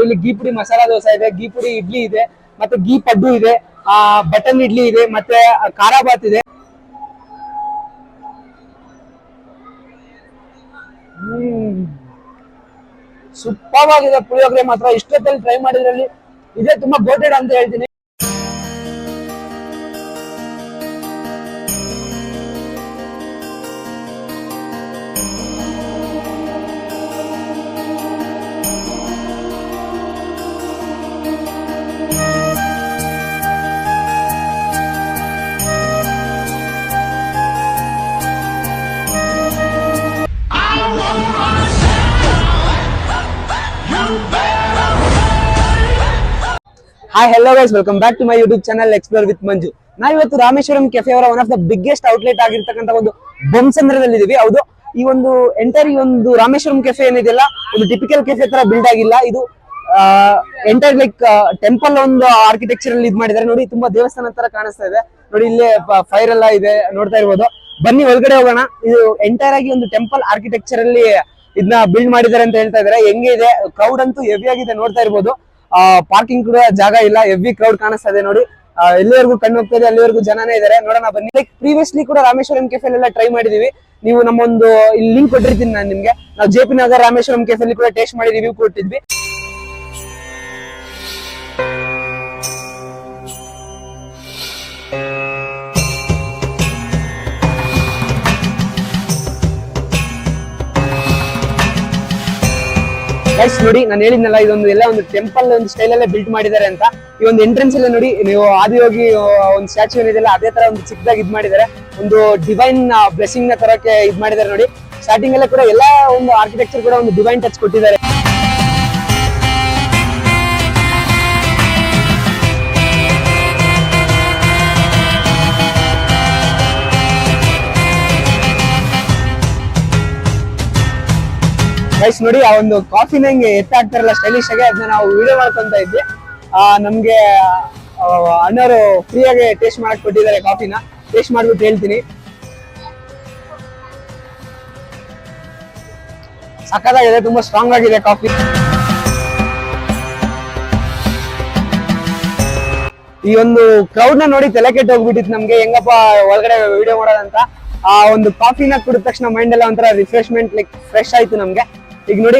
ಇಲ್ಲಿ ಗೀ ಪುಡಿ ಮಸಾಲಾ ದೋಸೆ ಇದೆ, ಗೀ ಪುಡಿ ಇಡ್ಲಿ ಇದೆ, ಮತ್ತೆ ಗೀ ಪಡ್ಡು ಇದೆ, ಬಟನ್ ಇಡ್ಲಿ ಇದೆ, ಮತ್ತೆ ಖಾರ ಬಾತ್ ಇದೆ. ಸೂಪರ್ ಆಗಿದೆ ಪುಳಿಯೋಗರೆ ಮಾತ್ರ. ಇಷ್ಟೊತ್ತಲ್ಲಿ ಟ್ರೈ ಮಾಡಿದ್ರಲ್ಲಿ ಇದೇ ತುಂಬಾ ಗೋಟೆಡ್ ಅಂತ ಹೇಳ್ತೀನಿ. Hi hello guys, welcome back to my YouTube channel explore with Manju. ನಾವಿವತ್ತು ರಾಮೇಶ್ವರಂ ಕೆಫೆ ಅವರ one of the biggest outlet ಆಗಿರ್ತಕ್ಕಂಥ ಒಂದು ಬೊಮ್ಮಸಂದ್ರದಲ್ಲಿ ಇದೀವಿ. ಹೌದು, ಈ ಒಂದು ರಾಮೇಶ್ವರಂ ಕೆಫೆ ಏನಿದೆಯಲ್ಲ, ಒಂದು ಟಿಪಿಕಲ್ ಕೆಫೆ ತರ ಬಿಲ್ಡ್ ಆಗಿಲ್ಲ. ಇದು ಎಂಟೈರ್ ಲೈಕ್ ಟೆಂಪಲ್ ಒಂದು ಆರ್ಕಿಟೆಕ್ಚರ್ ಅಲ್ಲಿ ಇದ್ ಮಾಡಿದ್ದಾರೆ ನೋಡಿ. ತುಂಬಾ ದೇವಸ್ಥಾನ ತರ ಕಾಣಿಸ್ತಾ ಇದೆ ನೋಡಿ. ಇಲ್ಲೇ ಫೈರ್ ಎಲ್ಲ ಇದೆ, ನೋಡ್ತಾ ಇರ್ಬೋದು. ಬನ್ನಿ ಒಳಗಡೆ ಹೋಗೋಣ. ಇದು ಎಂಟೈರ್ ಆಗಿ ಒಂದು ಟೆಂಪಲ್ ಆರ್ಕಿಟೆಕ್ಚರ್ ಅಲ್ಲಿ ಇದನ್ನ ಬಿಲ್ಡ್ ಮಾಡಿದ್ದಾರೆ ಅಂತ ಹೇಳ್ತಾ ಇದಾರೆ. ಹೆಂಗೆ ಇದೆ, ಕ್ರೌಡ್ ಅಂತೂ ಹೆವಿ ಆಗಿದೆ, ನೋಡ್ತಾ ಇರ್ಬೋದು. ಪಾರ್ಕಿಂಗ್ ಕೂಡ ಜಾಗ ಇಲ್ಲ, ಹೆವಿ ಕ್ರೌಡ್ ಕಾಣಿಸ್ತಾ ಇದೆ ನೋಡಿ. ಎಲ್ಲಿವರೆಗೂ ಕಣ್ಣು ಹೋಗ್ತಾ ಇದೆ ಅಲ್ಲಿವರೆಗೂ ಜನನೇ ಇದಾರೆ. ನೋಡೋಣ ಬನ್ನಿ. ಲೈಕ್ ಪ್ರೀವಿಯಸ್ಲಿ ಕೂಡ ರಾಮೇಶ್ವರಂ ಕೆಫೆ ಎಲ್ಲ ಟ್ರೈ ಮಾಡಿದೀವಿ. ನೀವು ನಮ್ಮೊಂದು ಇಲ್ಲಿ ಲಿಂಕ್ ಕೊಟ್ಟಿರ್ತೀನಿ ನಾನು ನಿಮ್ಗೆ. ನಾವು JP ನಗರ್ ರಾಮೇಶ್ವರಂ ಕೆಫೆ ಅಲ್ಲಿ ಕೂಡ ಟೇಸ್ಟ್ ಮಾಡಿ ರಿವ್ಯೂ ಕೊಟ್ಟಿದ್ವಿ. ಗೈಸ್ ನೋಡಿ, ನಾನು ಹೇಳಿದ್ನಲ್ಲ, ಇದೊಂದು ಎಲ್ಲ ಒಂದು ಟೆಂಪಲ್ ಒಂದು ಸ್ಟೈಲ್ ಅಲ್ಲೇ ಬಿಲ್ಟ್ ಮಾಡಿದ್ದಾರೆ ಅಂತ. ಈ ಒಂದು ಎಂಟ್ರೆನ್ಸ್ ಅಲ್ಲೇ ನೋಡಿ, ನೀವು ಆದಿಯೋಗಿ ಒಂದು ಸ್ಟ್ಯಾಚ್ಯೂ ಏನಿದೆಲ್ಲ ಅದೇ ತರ ಒಂದು ಚಿಕ್ಕದಾಗಿ ಇದ್ ಮಾಡಿದ್ದಾರೆ. ಒಂದು ಡಿವೈನ್ ಬ್ಲೆಸ್ಸಿಂಗ್ ನ ತರಕ್ಕೆ ಇದ್ ಮಾಡಿದ್ದಾರೆ ನೋಡಿ. ಸ್ಟಾರ್ಟಿಂಗ್ ಅಲ್ಲೇ ಕೂಡ ಎಲ್ಲ ಒಂದು ಆರ್ಕಿಟೆಕ್ಚರ್ ಕೂಡ ಒಂದು ಡಿವೈನ್ ಟಚ್ ಕೊಟ್ಟಿದ್ದಾರೆ. ಗೈಸ್ ನೋಡಿ, ಆ ಒಂದು ಕಾಫಿನ ಹಿಂಗೆ ಎತ್ತಾಕ್ತಾರಲ್ಲ ಸ್ಟೈಲಿಶ್ ಆಗಿ, ಅದನ್ನ ನಾವು ವಿಡಿಯೋ ಮಾಡ್ಕೊಂತ ಇದ್ವಿ. ನಮ್ಗೆ ಅಣ್ಣವರು ಫ್ರೀಯಾಗಿ ಟೇಸ್ಟ್ ಮಾಡಕ್ ಕೊಟ್ಟಿದ್ದಾರೆ. ಕಾಫಿನ ಟೇಸ್ಟ್ ಮಾಡ್ಬಿಟ್ಟು ಹೇಳ್ತೀನಿ. ಸಕ್ಕತ್ತಾಗಿದೆ, ತುಂಬಾ ಸ್ಟ್ರಾಂಗ್ ಆಗಿದೆ ಕಾಫಿ. ಈ ಒಂದು ಕ್ರೌಡ್ ನ ನೋಡಿ ತಲೆ ಕೆಟ್ಟು ಹೋಗ್ಬಿಟ್ಟಿತ್ತು ನಮ್ಗೆ, ಹೆಂಗಪ್ಪ ಒಳಗಡೆ ವಿಡಿಯೋ ಮಾಡೋದಂತ. ಆ ಒಂದು ಕಾಫಿನ ಕುಡಿದ ತಕ್ಷಣ ಮೈಂಡ್ ಎಲ್ಲ ಒಂಥರ ರಿಫ್ರೆಶ್ಮೆಂಟ್ ಲೈಕ್ ಫ್ರೆಶ್ ಆಯ್ತು ನಮ್ಗೆ. ಈಗ ನೋಡಿ,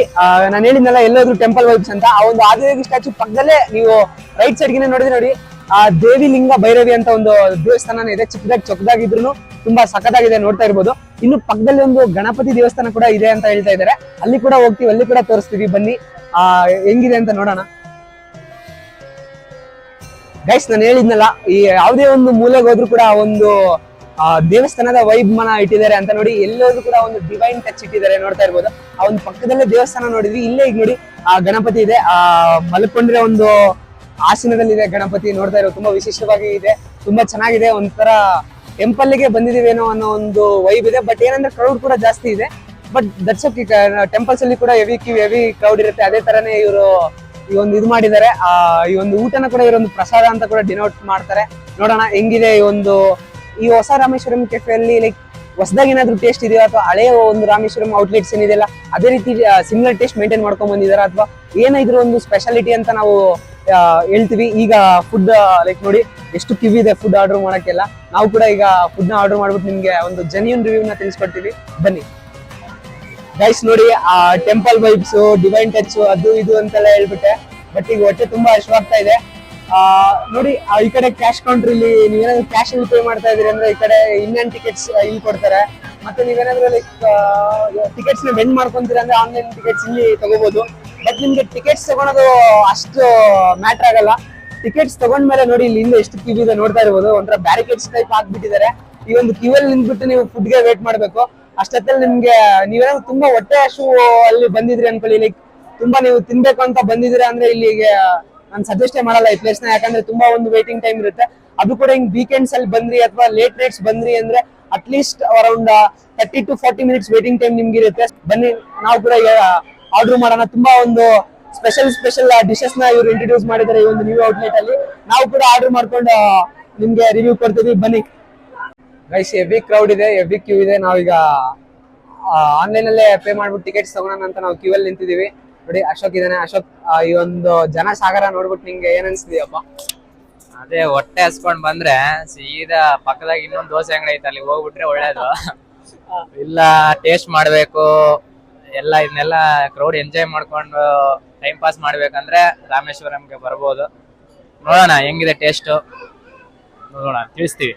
ನಾನು ಹೇಳಿದ್ನಲ್ಲ ಎಲ್ಲೋದ್ರು ಟೆಂಪಲ್ ವೈಬ್ಸ್ ಅಂತ. ಆ ಒಂದು ಆದಿಯೋಗಿ ಸ್ಟ್ಯಾಚ್ಯೂ ಪಕ್ಕದಲ್ಲೇ ನೀವು ರೈಟ್ ಸೈಡ್ ಗಿನ ನೋಡಿದ್ರೆ ನೋಡಿ, ಆ ದೇವಿ ಲಿಂಗ ಭೈರವಿ ಅಂತ ಒಂದು ದೇವಸ್ಥಾನ ಇದೆ. ಚಿಕ್ಕದಾಗಿ ಚೊಕ್ಕದಾಗಿದ್ರು ತುಂಬಾ ಸಖತ್ತಾಗಿದೆ, ನೋಡ್ತಾ ಇರ್ಬೋದು. ಇನ್ನು ಪಕ್ಕದಲ್ಲಿ ಒಂದು ಗಣಪತಿ ದೇವಸ್ಥಾನ ಕೂಡ ಇದೆ ಅಂತ ಹೇಳ್ತಾ ಇದ್ದಾರೆ. ಅಲ್ಲಿ ಕೂಡ ಹೋಗ್ತೀವಿ, ಅಲ್ಲಿ ಕೂಡ ತೋರಿಸ್ತೀವಿ. ಬನ್ನಿ ಹೆಂಗಿದೆ ಅಂತ ನೋಡೋಣ. ಗೈಸ್ ನಾನು ಹೇಳಿದ್ನಲ್ಲ, ಈ ಯಾವುದೇ ಒಂದು ಮೂಲೆಗೆ ಹೋದ್ರು ಕೂಡ ಒಂದು ದೇವಸ್ಥಾನದ ವೈಬ್ ಮನ ಇಟ್ಟಿದ್ದಾರೆ ಅಂತ ನೋಡಿ. ಎಲ್ಲೋದ್ರು ಕೂಡ ಒಂದು ಡಿವೈನ್ ಟಚ್ ಇಟ್ಟಿದ್ದಾರೆ, ನೋಡ್ತಾ ಇರ್ಬೋದು. ಆ ಒಂದು ಪಕ್ಕದಲ್ಲೇ ದೇವಸ್ಥಾನ ನೋಡಿದ್ವಿ. ಇಲ್ಲೇ ಈಗ ನೋಡಿ ಗಣಪತಿ ಇದೆ, ಮಲ್ಕೊಂಡಿರೋ ಒಂದು ಆಸನದಲ್ಲಿ ಇದೆ ಗಣಪತಿ, ನೋಡ್ತಾ ಇರೋ ತುಂಬಾ ವಿಶೇಷವಾಗಿ ಇದೆ, ತುಂಬಾ ಚೆನ್ನಾಗಿದೆ. ಒಂಥರ ಟೆಂಪಲ್ಗೆ ಬಂದಿದೀವೇನೋ ಅನ್ನೋ ಒಂದು ವೈಬ್ ಇದೆ. ಬಟ್ ಏನಂದ್ರೆ ಕ್ರೌಡ್ ಕೂಡ ಜಾಸ್ತಿ ಇದೆ. ಬಟ್ ದಟ್ಸ್ ಓಕೆ, ಟೆಂಪಲ್ಸ್ ಅಲ್ಲಿ ಕೂಡ ಹೆವಿ ಕ್ರೌಡ್ ಇರುತ್ತೆ. ಅದೇ ತರನೇ ಇವರು ಈ ಒಂದು ಇದು ಮಾಡಿದ್ದಾರೆ. ಈ ಒಂದು ಊಟನ ಕೂಡ ಇವರೊಂದು ಪ್ರಸಾದ ಅಂತ ಕೂಡ ಡಿನೋಟ್ ಮಾಡ್ತಾರೆ. ನೋಡೋಣ ಹೆಂಗಿದೆ ಈ ಹೊಸ ರಾಮೇಶ್ವರಂ ಕೆಫೆಯಲ್ಲಿ. ಲೈಕ್ ಹೊಸದಾಗಿ ಏನಾದ್ರು ಟೇಸ್ಟ್ ಇದೆಯಾ, ಅಥವಾ ಹಳೆಯ ಒಂದು ರಾಮೇಶ್ವರಂ ಔಟ್ಲೆಟ್ಸ್ ಏನಿದೆಯಲ್ಲ ಅದೇ ರೀತಿ ಸಿಮಿಲರ್ ಟೇಸ್ಟ್ ಮೇಂಟೈನ್ ಮಾಡ್ಕೊಂಡ್ ಬಂದಿದಾರ, ಅಥವಾ ಏನಿದ್ರು ಒಂದು ಸ್ಪೆಷಾಲಿಟಿ ಅಂತ ನಾವು ಹೇಳ್ತೀವಿ. ಈಗ ಫುಡ್ ಲೈಕ್ ನೋಡಿ ಎಷ್ಟು ಕ್ಯೂ ಇದೆ ಫುಡ್ ಆರ್ಡರ್ ಮಾಡಕ್ಕೆಲ್ಲ. ನಾವು ಕೂಡ ಈಗ ಫುಡ್ ನ ಆರ್ಡರ್ ಮಾಡ್ಬಿಟ್ಟು ನಿಮ್ಗೆ ಒಂದು ಜೆನ್ಯೂನ್ ರಿವ್ಯೂ ನ ತಿಳಿಸ್ಕೊಡ್ತೀವಿ. ಬನ್ನಿ ಗೈಸ್ ನೋಡಿ, ಆ ಟೆಂಪಲ್ ವೈಬ್ಸ್, ಡಿವೈನ್ ಟಚ್, ಅದು ಇದು ಅಂತೆಲ್ಲ ಹೇಳ್ಬಿಟ್ಟೆ. ಬಟ್ ಈಗ ಹೊಟ್ಟೆ ತುಂಬಾ ಹಶ್ವಾಗ್ತಾ ಇದೆ. ನೋಡಿ, ಈ ಕಡೆ ಕ್ಯಾಶ್ ಕೌಂಟರ್ ಇಲ್ಲಿ ನೀವೇನಾದ್ರು ಕ್ಯಾಶ್ ಅಲ್ಲಿ ಪೇ ಮಾಡ್ತಾ ಇದೀರಿ ಅಂದ್ರೆ ಈ ಕಡೆ ಇನ್ ಟಿಕೆಟ್ಸ್ ಇಲ್ಲಿ ಕೊಡ್ತಾರೆ. ಮತ್ತೆ ನೀವೇನಾದ್ರು ಲೈಕ್ ಟಿಕೆಟ್ಸ್ ನ ವೆಂಡ್ ಮಾಡ್ಕೊಂತೀರ ಅಂದ್ರೆ ಆನ್ಲೈನ್ ಟಿಕೆಟ್ಸ್ ಇಲ್ಲಿ ತಗೋಬಹುದು. ಬಟ್ ನಿಮ್ಗೆ ಟಿಕೆಟ್ಸ್ ತಗೊಳೋದು ಅಷ್ಟು ಮ್ಯಾಟರ್ ಆಗಲ್ಲ. ಟಿಕೆಟ್ಸ್ ತಗೊಂಡ್ಮೇಲೆ ನೋಡಿ ಇಲ್ಲಿ ಹಿಂದೆ ಎಷ್ಟು ಕ್ಯೂ ಇದೆ, ನೋಡ್ತಾ ಇರ್ಬೋದು. ಒಂಥರ ಬ್ಯಾರಿಕೇಡ್ಸ್ ಟೈಪ್ ಹಾಕ್ಬಿಟ್ಟಿದ್ದಾರೆ. ಈ ಒಂದು ಕ್ಯೂ ಅಲ್ಲಿ ನಿಂತ್ಬಿಟ್ಟು ನೀವು ಫುಡ್ಗೆ ವೇಟ್ ಮಾಡ್ಬೇಕು. ಅಷ್ಟೊತ್ತಲ್ಲಿ ನಿಮ್ಗೆ ನೀವೇನಾದ್ರು ತುಂಬಾ ಹೊಟ್ಟೆ ಹಸು ಅಲ್ಲಿ ಬಂದಿದ್ರಿ ಅನ್ಕೊಳ್ಳಿ, ಲೈಕ್ ತುಂಬಾ ನೀವು ತಿನ್ಬೇಕು ಅಂತ ಬಂದಿದ್ದೀರಾ ಅಂದ್ರೆ ಇಲ್ಲಿಗೆ ನಾನು ಸಜೆಸ್ಟ್ ಮಾಡಲ್ಲ ಈ ಪ್ಲೇಸ್ ನ. ಯಾಕಂದ್ರೆ ತುಂಬಾ ಒಂದು ವೇಟಿಂಗ್ ಟೈಮ್ ಇರುತ್ತೆ. ಅದು ಕೂಡ ಹಿಂಗ್ ವೀಕೆಂಡ್ಸ್ ಅಲ್ಲಿ ಬಂದ್ರಿ ಅಥವಾ ಲೇಟ್ ನೈಟ್ಸ್ ಬಂದ್ರಿ ಅಂದ್ರೆ at least around 30 to 40 minutes waiting time ನಿಮ್ಗೆ ಇರುತ್ತೆ. ಬನ್ನಿ ನಾವು ಕೂಡ ಆರ್ಡರ್ ಮಾಡೋಣ. ತುಂಬಾ ಒಂದು ಸ್ಪೆಷಲ್ ಡಿಶಸ್ ನ ಇವರು ಇಂಟ್ರೊಡ್ಯೂಸ್ ಮಾಡಿದ್ದಾರೆ ಈ ಒಂದು ನ್ಯೂ ಔಟ್ಲೆಟ್ ಅಲ್ಲಿ. ನಾವು ಕೂಡ ಆರ್ಡರ್ ಮಾಡ್ಕೊಂಡು ನಿಮ್ಗೆ ರಿವ್ಯೂ ಕೊಡ್ತೀವಿ. ಬನ್ನಿ ಗೈಸ್, ಹೆವಿ ಕ್ರೌಡ್ ಇದೆ, ಹೆವಿ ಕ್ಯೂ ಇದೆ. ನಾವೀಗ ಆನ್ಲೈನ್ ಅಲ್ಲೇ ಪೇ ಮಾಡ್ಬಿಟ್ಟು ಟಿಕೆಟ್ಸ್ ತಗೋಣ ಅಂತ ನಾವು ಕ್ಯೂ ಅಲ್ಲಿ ನಿಂತಿದೀವಿ. ನೋಡಿ ಅಶೋಕ್ ಇದಾನೆ. ಅಶೋಕ್, ಈ ಒಂದು ಜನಸಾಗರ ನೋಡ್ಬಿಟ್ಟು ನಿಂಗೆ ಏನ್ ಅನ್ಸ್ತಿದ್ಯಪ್ಪ? ಅದೇ ಹೊಟ್ಟೆ ಹಸ್ಕೊಂಡ್ ಬಂದ್ರೆ ಸೀದಾ ಪಕ್ಕದಾಗ ಇನ್ನೊಂದ್ ದೋಸೆ ಅಂಗಡಿ ಐತೆ, ಅಲ್ಲಿ ಹೋಗ್ಬಿಟ್ರೆ ಒಳ್ಳೇದು. ಇಲ್ಲ ಟೇಸ್ಟ್ ಮಾಡ್ಬೇಕು ಎಲ್ಲ ಇದನ್ನೆಲ್ಲ ಕ್ರೌಡ್ ಎಂಜಾಯ್ ಮಾಡ್ಕೊಂಡು ಟೈಮ್ ಪಾಸ್ ಮಾಡ್ಬೇಕಂದ್ರೆ ರಾಮೇಶ್ವರಂಗೆ ಬರ್ಬೋದು. ನೋಡೋಣ ಹೆಂಗಿದೆ ಟೇಸ್ಟ್, ನೋಡೋಣ, ತಿಳಿಸ್ತೀವಿ.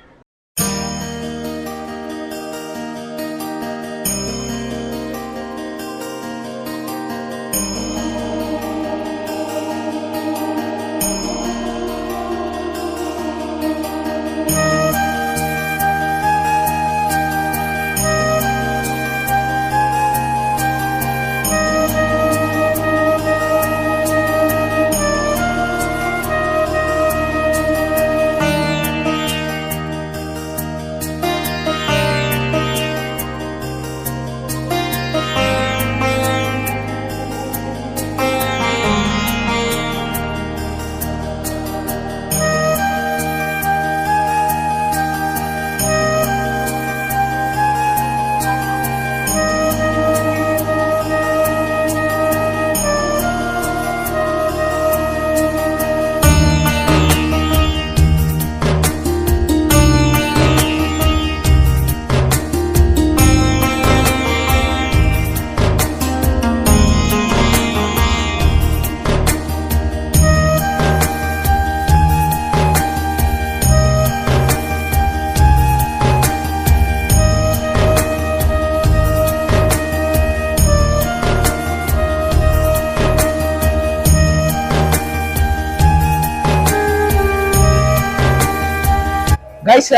ಗೈಸ್,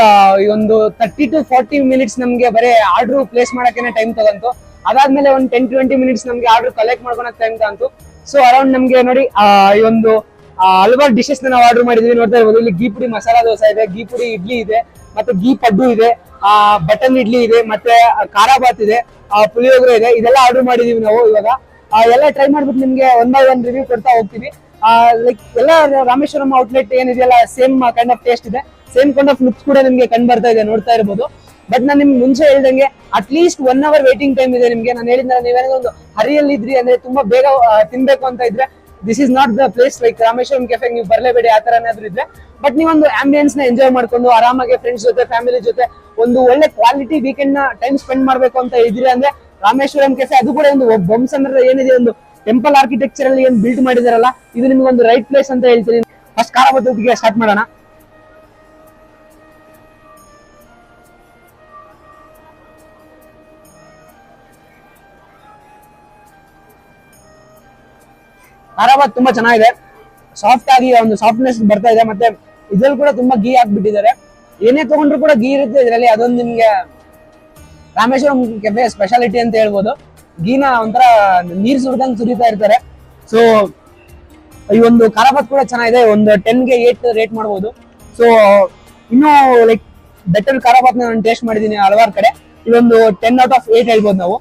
ಈ ಒಂದು 30 to 40 ಮಿನಿಟ್ಸ್ ನಮ್ಗೆ ಬರೀ ಆರ್ಡರ್ ಪ್ಲೇಸ್ ಮಾಡಕ್ಕೆ ಟೈಮ್ ತಗಂತು. ಅದಾದ್ಮೇಲೆ ಒಂದು 10-20 ಮಿನಿಟ್ಸ್ ನಮ್ಗೆ ಆರ್ಡರ್ ಕಲೆಕ್ಟ್ ಮಾಡ್ಕೊಳಕ್ ಟೈಮ್ ತಗಂತು. ಸೊ ಅರೌಂಡ್ ನಮ್ಗೆ ನೋಡಿ ಈ ಒಂದು ಹಲವಾರು ಡಿಶಸ್ ನಾವು ಆರ್ಡರ್ ಮಾಡಿದ್ವಿ. ನೋಡ್ತಾ ಇರ್ಬೋದು, ಇಲ್ಲಿ ಗೀ ಪುಡಿ ಮಸಾಲಾ ದೋಸೆ ಇದೆ, ಗೀ ಪುಡಿ ಇಡ್ಲಿ ಇದೆ, ಮತ್ತೆ ಗೀ ಪಡ್ಡು ಇದೆ, ಬಟನ್ ಇಡ್ಲಿ ಇದೆ, ಮತ್ತೆ ಖಾರ ಬಾತ್ ಇದೆ, ಪುಳಿಯೋಗರೆ ಇದೆ. ಇದೆಲ್ಲ ಆರ್ಡರ್ ಮಾಡಿದೀವಿ ನಾವು. ಇವಾಗ ಎಲ್ಲ ಟ್ರೈ ಮಾಡ್ಬಿಟ್ಟು ನಿಮ್ಗೆ ಒನ್ ಬೈ ಒನ್ ರಿವ್ಯೂ ಕೊಡ್ತಾ ಹೋಗ್ತೀವಿ. ಲೈಕ್ ಎಲ್ಲ ರಾಮೇಶ್ವರಂ ಔಟ್ಲೆಟ್ ಏನಿದೆಯಲ್ಲ ಸೇಮ್ ಕೈಂಡ್ ಆಫ್ ಟೇಸ್ಟ್ ಇದೆ, ಸೇಮ್ ಕೈಂಡ್ ಆಫ್ ಲುಕ್ಸ್ ಕೂಡ ನಿಮ್ಗೆ ಕಂಡು ಬರ್ತಾ ಇದೆ, ನೋಡ್ತಾ ಇರ್ಬೋದು. ಬಟ್ ನಾನು ನಿಮ್ಗೆ ಮುಂಚೆ ಹೇಳ್ದಂಗೆ ಅಟ್ಲೀಸ್ಟ್ 1 hour ವೇಟಿಂಗ್ ಟೈಮ್ ಇದೆ ನಿಮ್ಗೆ. ನಾನು ಹೇಳಿದ್ರೆ ನೀವೇನೋ ಒಂದು ಹರಿಯಲ್ಲಿ ಇದ್ರಿ ಅಂದ್ರೆ ತುಂಬಾ ಬೇಗ ತಿನ್ಬೇಕು ಅಂತ ಇದ್ರೆ this is not the place. Like Rameshwaram cafe ನೀವು ಬರಲೇಬೇಡಿ ಆ ತರ ಏನಾದ್ರು ಇದ್ರೆ. ಬಟ್ ನೀವೊಂದು ಆಂಬಿಯನ್ಸ್ ನ ಎಂಜಾಯ್ ಮಾಡ್ಕೊಂಡು ಆರಾಮಾಗಿ ಫ್ರೆಂಡ್ಸ್ ಜೊತೆ ಫ್ಯಾಮಿಲಿ ಜೊತೆ ಒಂದು ಒಳ್ಳೆ ಕ್ವಾಲಿಟಿ ವೀಕೆಂಡ್ ನ ಟೈಮ್ ಸ್ಪೆಂಡ್ ಮಾಡ್ಬೇಕು ಅಂತ ಇದ್ರಿ ಅಂದ್ರೆ ರಾಮೇಶ್ವರಂ ಕೆಫೆ, ಅದು ಕೂಡ ಒಂದು ಬೊಂಸಂದ್ರ ಏನಿದೆ ಒಂದು ಟೆಂಪಲ್ ಆರ್ಕಿಟೆಕ್ಚರ್ ಅಲ್ಲಿ ಏನ್ ಬಿಲ್ಡ್ ಮಾಡಿದಾರಲ್ಲ, ಇದು ನಿಮ್ಗೆ ಒಂದು ರೈಟ್ ಪ್ಲೇಸ್ ಅಂತ ಹೇಳ್ತೀನಿ. ಫಸ್ಟ್ ಖಾರ ಬತ್ತೊತ್ತಿಗೆ ಸ್ಟಾರ್ಟ್ ಮಾಡೋಣ. ಖಾರ ಬಾತ್ ತುಂಬಾ ಚೆನ್ನಾಗಿದೆ, ಸಾಫ್ಟ್ ಆಗಿ ಒಂದು ಸಾಫ್ಟ್ನೆಸ್ ಬರ್ತಾ ಇದೆ. ಮತ್ತೆ ಇದ್ರಲ್ಲಿ ಕೂಡ ತುಂಬಾ ಗೀ ಹಾಕ್ಬಿಟ್ಟಿದ್ದಾರೆ. ಏನೇ ತಗೊಂಡ್ರು ಕೂಡ ಗೀ ಇರುತ್ತೆ ಇದರಲ್ಲಿ. ಅದೊಂದು ನಿಮ್ಗೆ ರಾಮೇಶ್ವರಂ ಕೆಫೆ ಸ್ಪೆಷಾಲಿಟಿ ಅಂತ ಹೇಳ್ಬೋದು. ಗೀನ ಒಂಥರ ನೀರ್ ಸುರಿದಂಗ್ ಸುರಿತಾ ಇರ್ತಾರೆ. ಸೊ ಈ ಒಂದು ಖಾರ ಬಾತ್ ಕೂಡ ಚೆನ್ನಾಗಿದೆ, ಒಂದು 10ಗೆ 8 ರೇಟ್ ಮಾಡ್ಬೋದು. ಸೊ ಇನ್ನೂ ಲೈಕ್ ಬೆಟರ್ ಖಾರ ಬಾತ್ ನಾನು ಟೇಸ್ಟ್ ಮಾಡಿದೀನಿ ಹಲವಾರು ಕಡೆ. ಇದೊಂದು 10 out of 8 ಹೇಳ್ಬೋದು ನಾವು.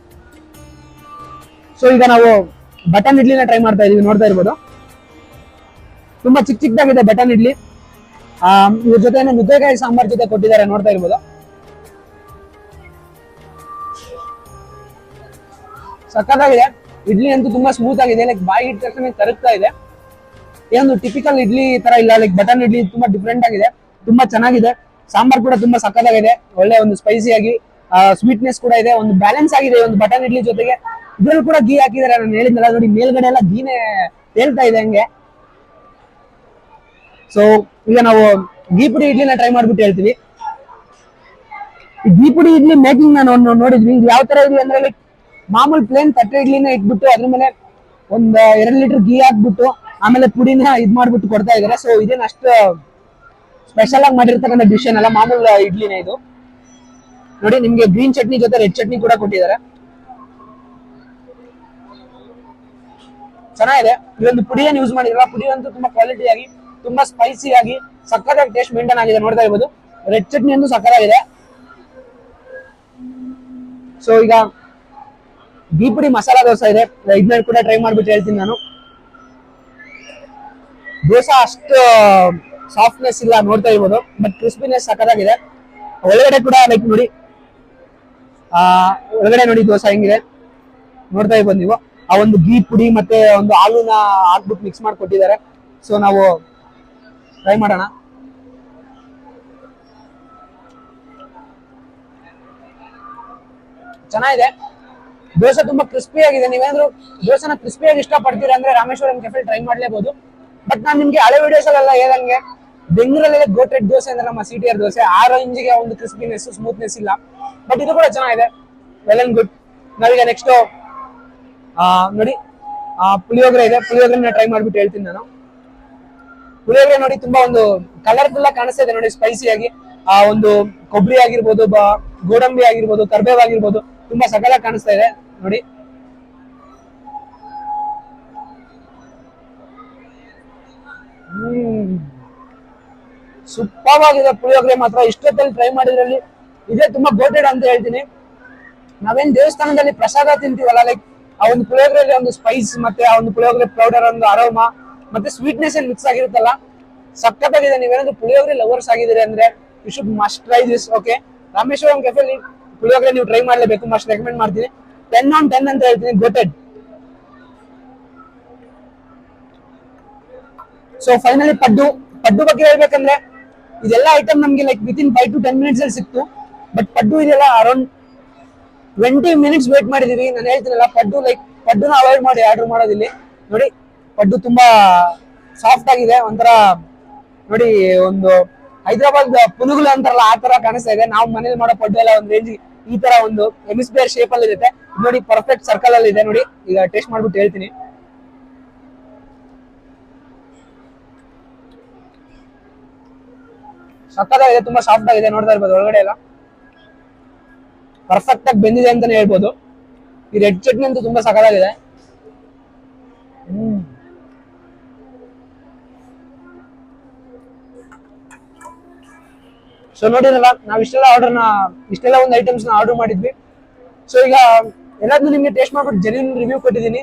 ಸೊ ಈಗ ನಾವು ಬಟನ್ ಇಡ್ಲಿನ ಟ್ರೈ ಮಾಡ್ತಾ ಇದೀವಿ, ನೋಡ್ತಾ ಇರ್ಬೋದು. ತುಂಬಾ ಚಿಕ್ಕದಾಗಿದೆ ಬಟನ್ ಇಡ್ಲಿ. ಇದ್ರ ಜೊತೆ ನುಗ್ಗೆಕಾಯಿ ಸಾಂಬಾರ್ ಜೊತೆ ಕೊಟ್ಟಿದ್ದಾರೆ, ನೋಡ್ತಾ ಇರ್ಬೋದು. ಸಕ್ಕತ್ತಾಗಿದೆ. ಇಡ್ಲಿ ಅಂತೂ ತುಂಬಾ ಸ್ಮೂತ್ ಆಗಿದೆ, ಲೈಕ್ ಬಾಯಿ ಇಟ್ಟ ತಕ್ಷಣ ಕರಗ್ತಾ ಇದೆ. ಏನೊಂದು ಟಿಪಿಕಲ್ ಇಡ್ಲಿ ತರ ಇಲ್ಲ, ಲೈಕ್ ಬಟನ್ ಇಡ್ಲಿ ತುಂಬಾ ಡಿಫ್ರೆಂಟ್ ಆಗಿದೆ, ತುಂಬಾ ಚೆನ್ನಾಗಿದೆ. ಸಾಂಬಾರ್ ಕೂಡ ತುಂಬಾ ಸಕ್ಕತ್ತಾಗಿದೆ, ಒಳ್ಳೆ ಒಂದು ಸ್ಪೈಸಿ ಆಗಿ ಸ್ವೀಟ್ನೆಸ್ ಕೂಡ ಇದೆ, ಒಂದು ಬ್ಯಾಲೆನ್ಸ್ ಆಗಿದೆ ಒಂದು ಬಟನ್ ಇಡ್ಲಿ ಜೊತೆಗೆ. ಇದ್ರಲ್ಲಿ ಕೂಡ ಗೀ ಹಾಕಿದ್ದಾರೆ, ನಾನು ಹೇಳಿದ್ನಲ್ಲ ನೋಡಿ ಮೇಲ್ಗಡೆ ಎಲ್ಲ ಗೀನೇ ತೇಲ್ತಾ ಇದೆ ಹಂಗೆ. ಸೊ ಈಗ ನಾವು ಗೀ ಪುಡಿ ಇಡ್ಲಿನ ಟ್ರೈ ಮಾಡ್ಬಿಟ್ಟು ಹೇಳ್ತೀವಿ. ಈ ಗೀ ಪುಡಿ ಇಡ್ಲಿ ಮೇಕಿಂಗ್ ನಾನು ನೋಡಿದ್ವಿ. ಇದು ಯಾವ ತರ ಇದೆ ಅಂದ್ರೆ ಲೈಕ್ ಮಾಮೂಲಿ ಪ್ಲೇನ್ ತಟ್ಟೆ ಇಡ್ಲಿನ ಇಟ್ಬಿಟ್ಟು ಅದ್ರ ಮೇಲೆ ಒಂದ್ 2 ಲೀಟರ್ ಗೀ ಹಾಕ್ಬಿಟ್ಟು ಆಮೇಲೆ ಪುಡಿನ ಇದ್ ಮಾಡ್ಬಿಟ್ಟು ಕೊಡ್ತಾ ಇದಾರೆ. ಸೊ ಇದೇನು ಅಷ್ಟು ಸ್ಪೆಷಲ್ ಆಗಿ ಮಾಡಿರ್ತಕ್ಕಂಥ ಡಿಶ್ ಏನಲ್ಲ, ಮಾಮೂಲಿ ಇಡ್ಲಿನ ಇದು. ನೋಡಿ ನಿಮ್ಗೆ ಗ್ರೀನ್ ಚಟ್ನಿ ಜೊತೆ ರೆಡ್ ಚಟ್ನಿ ಕೂಡ ಕೊಟ್ಟಿದ್ದಾರೆ, ಚೆನ್ನಾಗಿದೆ. ಈ ಒಂದು ಪುಡಿಯನ್ನು ಯೂಸ್ ಮಾಡಿದ್ರಲ್ಲ, ಪುಡಿ ಅಂತೂ ತುಂಬಾ ಕ್ವಾಲಿಟಿ ಆಗಿ ತುಂಬಾ ಸ್ಪೈಸಿ ಆಗಿ ಸಕ್ಕತ್ತಾಗಿ ಟೇಸ್ಟ್ ಮೇಂಟೈನ್ ಆಗಿದೆ, ನೋಡ್ತಾ ಇರ್ಬೋದು. ರೆಡ್ ಚಟ್ನಿ ಅಂತೂ ಸಕ್ಕತ್ತಾಗಿದೆ. ಸೊ ಈಗ ಗೀ ಪುಡಿ ಮಸಾಲಾ ದೋಸೆ ಇದೆ, ಇದನ್ನ ಕೂಡ ಟ್ರೈ ಮಾಡ್ಬಿಟ್ಟು ಹೇಳ್ತೀನಿ ನಾನು. ದೋಸೆ ಅಷ್ಟು ಸಾಫ್ಟ್ನೆಸ್ ಇಲ್ಲ, ನೋಡ್ತಾ ಇರ್ಬೋದು, ಬಟ್ ಕ್ರಿಸ್ಪಿನೆಸ್ ಸಕ್ಕತ್ತಾಗಿದೆ. ಒಳಗಡೆ ಕೂಡ ಲೈಕ್ ನೋಡಿ, ಒಳಗಡೆ ನೋಡಿ ದೋಸೆ ಹೆಂಗಿದೆ ನೋಡ್ತಾ ಇರ್ಬೋದು ನೀವು. ಆ ಒಂದು ಘೀ ಪುಡಿ ಮತ್ತೆ ಒಂದು ಹಾಲುನ ಹಾಕ್ಬಿಟ್ಟು ಮಿಕ್ಸ್ ಮಾಡಿ ಕೊಟ್ಟಿದ್ದಾರೆ. ಸೊ ನಾವು ಟ್ರೈ ಮಾಡೋಣ. ಚೆನ್ನಾಗಿದೆ. ದೋಸೆ ತುಂಬಾ ಕ್ರಿಸ್ಪಿ ಆಗಿದೆ. ನೀವೇನಾದ್ರು ದೋಸೆನ ಕ್ರಿಸ್ಪಿಯಾಗಿ ಇಷ್ಟಪಡ್ತೀರಾ ಅಂದ್ರೆ ರಾಮೇಶ್ವರಂ ಕೆಫೆ ಟ್ರೈ ಮಾಡ್ಲೇಬಹುದು. ಬಟ್ ನಾನು ನಿಮ್ಗೆ ಹಳೆ ವಿಡಿಯೋಸ್ ಅಲ್ಲೆಲ್ಲ ಹೇಳ್ದಂಗೆ ಬೆಂಗಳೂರಲ್ಲೇ ಗೋಟೆಡ್ ದೋಸೆ ಅಂದ್ರೆ ನಮ್ಮ ಸಿಟಿಆರ್ ದೋಸೆ ಆ ರೇಂಜ್ಗೆ ಒಂದು ಕ್ರಿಸ್ಪಿನೆಸ್ ಸ್ಮೂತ್ನೆಸ್ ಇಲ್ಲ. ಬಟ್ ಇದು ಕೂಡ ಚೆನ್ನಾಗಿದೆ. Well and good. ನಾವೀಗ ನೆಕ್ಸ್ಟ್ ನೋಡಿ ಪುಳಿಯೋಗರೆ ಇದೆ. ಪುಳಿಯೋಗರೆನ ಟ್ರೈ ಮಾಡ್ಬಿಟ್ಟು ಹೇಳ್ತೀನಿ ನಾನು. ಪುಳಿಯೋಗರೆ ನೋಡಿ ತುಂಬಾ ಒಂದು ಕಲರ್ಫುಲ್ ಆಗಿ ಕಾಣಿಸ್ತಾ ಇದೆ ನೋಡಿ, ಸ್ಪೈಸಿಯಾಗಿ. ಆ ಒಂದು ಕೊಬ್ಬರಿ ಆಗಿರ್ಬೋದು, ಗೋಡಂಬಿ ಆಗಿರ್ಬೋದು, ಕರ್ಬೇವ್ ಆಗಿರ್ಬೋದು, ತುಂಬಾ ಸಕಲಾಗಿ ಕಾಣಿಸ್ತಾ ಇದೆ ನೋಡಿ. ಸೂಪರ್ ಆಗಿದೆ ಪುಳಿಯೋಗರೆ ಮಾತ್ರ. ಇಷ್ಟೊತ್ತಲ್ಲಿ ಟ್ರೈ ಮಾಡಿದ್ರಲ್ಲಿ ಇದೇ ತುಂಬಾ ಗೋಟೆಡ್ ಅಂತ ಹೇಳ್ತೀನಿ. ನಾವೇನ್ ದೇವಸ್ಥಾನದಲ್ಲಿ ಪ್ರಸಾದ ತಿಂತೀವಲ್ಲ, ಲೈಕ್ ಆ ಒಂದು ಪುಳಿಯೋಗರೆಯಲ್ಲಿ ಒಂದು ಸ್ಪೈಸ್ ಮತ್ತೆ ಆ ಒಂದು ಪುಳಿಯೋಗರೆ ಪೌಡರ್ ಒಂದು ಅರೋಮಾ ಮತ್ತೆ ಸ್ವೀಟ್ನೆಸ್ ಏನ್ ಮಿಕ್ಸ್ ಆಗಿರುತ್ತಲ್ಲ, ಸಖತ್ತಾಗಿದೆ. ನೀವೇನಾದ್ರು ಪುಳಿಯೋಗರೆ ಲವರ್ಸ್ ಆಗಿದ್ದೀರಿ ಅಂದ್ರೆ you should must try this. Okay, Rameshwaram ಕೆಫೆಲಿ ಪುಳಿಯೋಗರೆ ನೀವು ಟ್ರೈ ಮಾಡ್ಲೇಬೇಕು. ಮಸ್ಟ್ ರೆಕಮೆಂಡ್ ಮಾಡ್ತೀನಿ. 10 on 10 ಅಂತ ಹೇಳ್ತೀನಿ. ಗೋಟೆಡ್. ಸೊ ಫೈನಲಿ ಪಡ್ಡು ಬಗ್ಗೆ ಹೇಳ್ಬೇಕಂದ್ರೆ ಇದೆಲ್ಲ ಐಟಮ್ ನಮ್ಗೆ ಲೈಕ್ ವಿತಿನ್ 5 to 10 minutes ಅಲ್ಲಿ ಸಿಕ್ತು. ಬಟ್ ಪಡ್ಡು ಇದೆಲ್ಲ ಅರೌಂಡ್ 20 minutes ವೇಟ್ ಮಾಡಿದೀವಿ. ನಾನು ಹೇಳ್ತೀನಲ್ಲ, ಪಡ್ಡುನ ಅವಾಯ್ಡ್ ಮಾಡಿ ಆರ್ಡರ್ ಮಾಡೋದಿಲ್ಲಿ. ನೋಡಿ ಪಡ್ಡು ತುಂಬಾ ಸಾಫ್ಟ್ ಆಗಿದೆ. ಒಂಥರ ನೋಡಿ, ಒಂದು ಹೈದರಾಬಾದ್ ಪುನುಗುಲು ಅಂತಾರಲ್ಲ ಆ ತರ ಕಾಣಿಸ್ತಾ ಇದೆ. ನಾವು ಮನೇಲಿ ಮಾಡೋ ಪಡ್ಡು ಎಲ್ಲ ಒಂದು ರೇಂಜ್ ಈ ತರ ಒಂದು ಹೆಮಿಸ್ಫಿಯರ್ ಶೇಪ್ ಅಲ್ಲಿ ಇರುತ್ತೆ. ನೋಡಿ ಪರ್ಫೆಕ್ಟ್ ಸರ್ಕಲ್ ಅಲ್ಲಿ ಇದೆ ನೋಡಿ. ಈಗ ಟೇಸ್ಟ್ ಮಾಡ್ಬಿಟ್ಟು ಹೇಳ್ತೀನಿ. ಸಕ್ಕತ್ತಾಗಿದೆ, ತುಂಬಾ ಸಾಫ್ಟ್ ಆಗಿದೆ. ನೋಡ್ತಾ ಇರ್ಬೋದು ಒಳಗಡೆ ಎಲ್ಲ ಪರ್ಫೆಕ್ಟ್ ಆಗಿ ಬೆಂದಿದೆ ಅಂತಾನೆ ಹೇಳ್ಬೋದು. ಈ ರೆಡ್ ಚಟ್ನಿ ಅಂತೂ ತುಂಬಾ ಸಕ್ಕತ್ತಾಗಿದೆ. ಸೊ ನೋಡಿರಲ್ಲ, ನಾವು ಇಷ್ಟೆಲ್ಲ ಒಂದು ಐಟಮ್ಸ್ ನ ಆರ್ಡರ್ ಮಾಡಿದ್ವಿ. ಸೊ ಈಗ ಎಲ್ಲಾದ್ರೂ ನಿಮ್ಗೆ ಟೇಸ್ಟ್ ಮಾಡ್ಬಿಟ್ಟು ಜೆನ್ಯೂನ್ ರಿವ್ಯೂ ಕೊಟ್ಟಿದ್ದೀನಿ.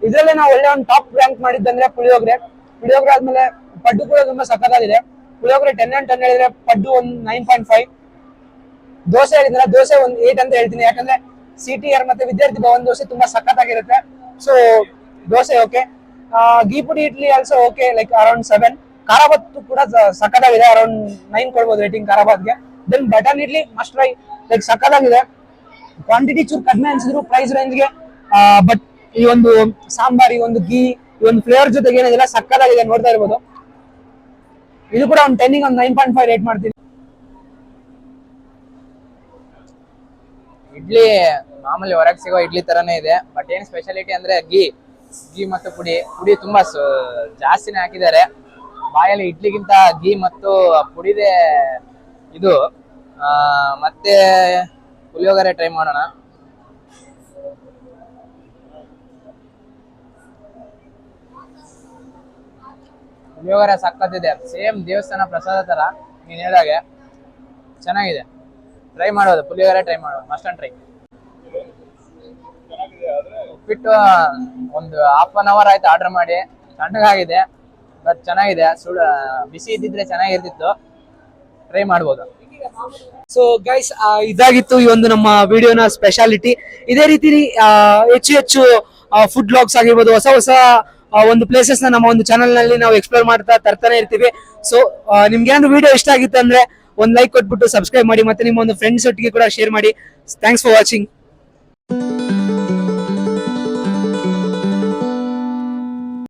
ಇದ್ರಲ್ಲೇ ನಾವು ಒಳ್ಳೆ ಒಂದು ಟಾಪ್ ರ್ಯಾಂಕ್ ಮಾಡಿದ್ದಂದ್ರೆ ಪುಳಿಯೋಗರೆ ಆದ್ಮೇಲೆ ಪಡ್ಡು ಕೂಡ ತುಂಬಾ ಸಕ್ಕತ್ತಾಗಿದೆ. ಪುಳಿಯೋಗರೆ 10 on 10 ಹೇಳಿದ್ರೆ ಪಡ್ಡು ಒಂದು 9.5. ದೋಸೆ ಹೇಳಿದ್ರೆ ದೋಸೆ ಒಂದು 8 ಅಂತ ಹೇಳ್ತೀನಿ. ಯಾಕಂದ್ರೆ ಸಿಟಿಆರ್ ಮತ್ತೆ ವಿದ್ಯಾರ್ಥಿ ಭವನ್ ದೋಸೆ ತುಂಬಾ ಸಖತ್ತಾಗಿರುತ್ತೆ. So dosa okay. Ghee podi idli also okay, like around 7. Kharabath ಕೂಡ ಸಖತ್ತಾಗಿದೆ, ಅರೌಂಡ್ 9 ಕೊಡ್ಬೋದು ರೇಟಿಂಗ್ ಖಾರಾಬಾತ್ಗೆ. Then button idli must try, like ಸಖತ್ತಾಗಿದೆ. ಕ್ವಾಂಟಿಟಿ ಚೂರು ಕಡಿಮೆ ಅನ್ಸಿದ್ರು ಪ್ರೈಸ್ ರೇಂಜ್ಗೆ. ಬಟ್ ಈ ಒಂದು ಸಾಂಬಾರ್, ಈ ಒಂದು ಘೀ, ಈ ಒಂದು ಫ್ಲೇವರ್ ಜೊತೆಗೆ ಏನಿದೆಲ್ಲ ಸಖತ್ತಾಗಿದೆ. ನೋಡ್ತಾ ಇರ್ಬೋದು. ಇದು ಕೂಡ ಒಂದು 10ಗೆ ಒಂದು 9.5 ರೇಟ್ ಮಾಡ್ತೀನಿ. ಇಡ್ಲಿ ಮಾಮೂಲಿ ಹೊರಗೆ ಸಿಗೋ ಇಡ್ಲಿ ತರಾನೇ ಇದೆ. ಬಟ್ ಏನ್ ಸ್ಪೆಷಾಲಿಟಿ ಅಂದ್ರೆ ಘೀ ಮತ್ತು ಪುಡಿ ತುಂಬಾ ಜಾಸ್ತಿನೇ ಹಾಕಿದ್ದಾರೆ. ಬಾಯಲ್ಲಿ ಇಡ್ಲಿಗಿಂತ ಘೀ ಮತ್ತು ಪುಡಿದೆ ಇದು. ಮತ್ತೆ ಪುಳಿಯೋಗರೆ ಟ್ರೈ ಮಾಡೋಣ. ಪುಳಿಯೋಗರೆ ಸಕ್ಕತ್ತಿದೆ, ಸೇಮ್ ದೇವಸ್ಥಾನ ಪ್ರಸಾದ ತರ ನೀನ್ ಹೇಳಿದಾಗೆ ಚೆನ್ನಾಗಿದೆ. ಟ್ರೈ ಮಾಡೋದು, ಪುಳಿಯೋಗರೆ ಟ್ರೈ ಮಾಡೋದು, ಮಸ್ಟ್ ಅಂಡ್ ಟ್ರೈ. ಉಪ್ಪಿಟ್ಟು ಒಂದು ಹಾಫ್ ಅನ್ ಅವರ್ ಆಯ್ತು ಆರ್ಡರ್ ಮಾಡಿ, ತಣ್ಣಗಾಗಿದೆ ಬಟ್ ಚೆನ್ನಾಗಿದೆ. ಬಿಸಿ ಇದ್ದಿದ್ರೆ ಚೆನ್ನಾಗಿರ್ತಿತ್ತು. ಟ್ರೈ ಮಾಡ್ಬೋದು. ಸೊ ಗೈಸ್, ಇದಾಗಿತ್ತು ಈ ಒಂದು ನಮ್ಮ ವಿಡಿಯೋನ ಸ್ಪೆಷಾಲಿಟಿ. ಇದೇ ರೀತಿ ಹೆಚ್ಚು ಫುಡ್ ಬ್ಲಾಗ್ಸ್ ಆಗಿರ್ಬೋದು, ಹೊಸ ಒಂದು ಪ್ಲೇಸಸ್ ನ ನಮ್ಮ ಒಂದು ಚಾನಲ್ ನಲ್ಲಿ ನಾವು ಎಕ್ಸ್ಪ್ಲೋರ್ ಮಾಡ್ತಾ ತರ್ತಾನೆ ಇರ್ತೀವಿ. ಸೊ ನಿಮ್ಗೆ ಏನಾದ್ರು ವಿಡಿಯೋ ಇಷ್ಟ ಆಗಿತ್ತು ಅಂದ್ರೆ ಒಂದು ಲೈಕ್ ಕೊಟ್ಬಿಟ್ಟು ಸಬ್ಸ್ಕ್ರೈಬ್ ಮಾಡಿ, ಮತ್ತೆ ನಿಮ್ಮ ಒಂದು ಫ್ರೆಂಡ್ಸ್ ಒಟ್ಟಿಗೆ ಕೂಡ ಶೇರ್ ಮಾಡಿ. Thanks for watching.